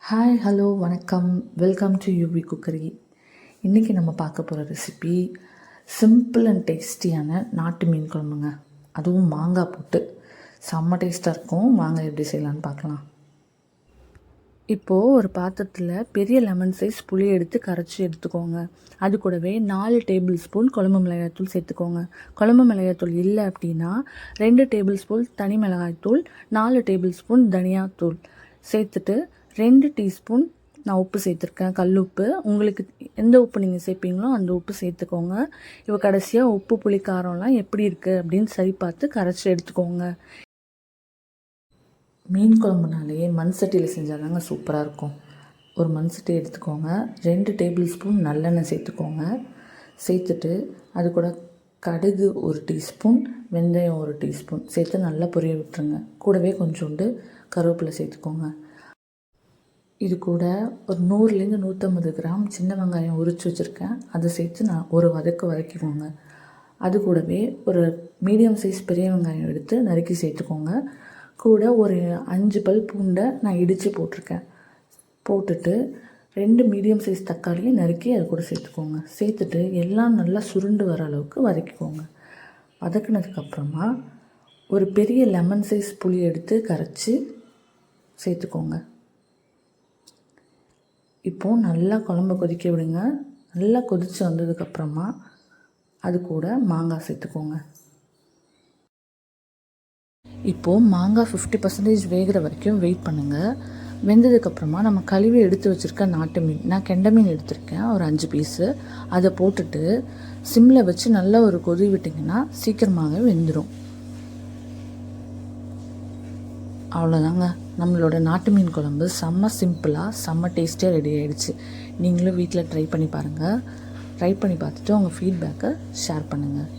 Hi hello வணக்கம், welcome to UV cookery. இன்றைக்கி நம்ம பார்க்க போகிற ரெசிபி சிம்பிள் அண்ட் டேஸ்டியான நாட்டு மீன் குழம்புங்க. அதுவும் மாங்காய் போட்டு செம்ம டேஸ்ட்டாக இருக்கும். மாங்காய் எப்படி செய்யலான்னு பார்க்கலாம். இப்போது ஒரு பாத்திரத்தில் பெரிய லெமன் சைஸ் புளி எடுத்து கரைச்சி எடுத்துக்கோங்க. அது கூடவே 4 டேபிள் ஸ்பூன் குழம்பு மிளகாய்த்தூள் சேர்த்துக்கோங்க. குழம்பு மிளகாய்த்தூள் இல்லை அப்படின்னா 2 டேபிள் ஸ்பூன் தனி மிளகாய்த்தூள், 4 டேபிள் ஸ்பூன் தனியாத்தூள் சேர்த்துட்டு 2 டீஸ்பூன் நான் உப்பு சேர்த்துருக்கேன், கல் உப்பு. உங்களுக்கு எந்த உப்பு நீங்கள் சேர்ப்பீங்களோ அந்த உப்பு சேர்த்துக்கோங்க. இப்போ கடைசியாக உப்பு புளி காரம்லாம் எப்படி இருக்குது அப்படின்னு சரி பார்த்து கரைச்சி எடுத்துக்கோங்க. மீன் குழம்புனாலே மண் சட்டியில் செஞ்சால் தாங்க சூப்பராக இருக்கும். ஒரு மண் சட்டி எடுத்துக்கோங்க. 2 டேபிள் ஸ்பூன் நல்லெண்ணெய் சேர்த்துக்கோங்க. சேர்த்துட்டு அது கூட கடுகு 1 டீஸ்பூன், வெந்தயம் 1 டீஸ்பூன் சேர்த்து நல்லா பொரிய விட்டுருங்க. கூடவே கொஞ்சோண்டு கருவேப்பிலை சேர்த்துக்கோங்க. இது கூட ஒரு 100லேருந்து 150 கிராம் சின்ன வெங்காயம் உரித்து வச்சுருக்கேன், அதை சேர்த்து நான் ஒரு வதக்கிக்கோங்க. அது கூடவே ஒரு மீடியம் சைஸ் பெரிய வெங்காயம் எடுத்து நறுக்கி சேர்த்துக்கோங்க. கூட ஒரு 5 பல் பூண்டை நான் இடித்து போட்டிருக்கேன். போட்டுட்டு 2 மீடியம் சைஸ் தக்காளியை நறுக்கி அது கூட சேர்த்துக்கோங்க. சேர்த்துட்டு எல்லாம் நல்லா சுருண்டு வர அளவுக்கு வதக்கிக்கோங்க. வதக்கினதுக்கப்புறமா ஒரு பெரிய லெமன் சைஸ் புளி எடுத்து கரைச்சி சேர்த்துக்கோங்க. இப்போது நல்லா குழம்பு கொதிக்க விடுங்க. நல்லா கொதித்து வந்ததுக்கப்புறமா அது கூட மாங்காய் சேர்த்துக்கோங்க. இப்போது மாங்காய் 50% வேகிற வரைக்கும் வெயிட் பண்ணுங்கள். வெந்ததுக்கப்புறமா நம்ம கழுவி எடுத்து வச்சுருக்க நாட்டு மீன், நான் கெண்டை மீன் எடுத்திருக்கேன், ஒரு 5 பீஸு. அதை போட்டுட்டு சிம்மில் வச்சு நல்லா ஒரு கொதி விட்டிங்கன்னா சீக்கிரமாகவே வெந்துடும். அவ்வளோதாங்க, நம்மளோட நாட்டு மீன் குழம்பு செம்ம சிம்பிளாக செம்ம டேஸ்டியாக ரெடி ஆகிடுச்சு. நீங்களும் வீட்டில் ட்ரை பண்ணி பாருங்கள். ட்ரை பண்ணி பார்த்துட்டு உங்கள் ஃபீட்பேக்கை ஷேர் பண்ணுங்கள்.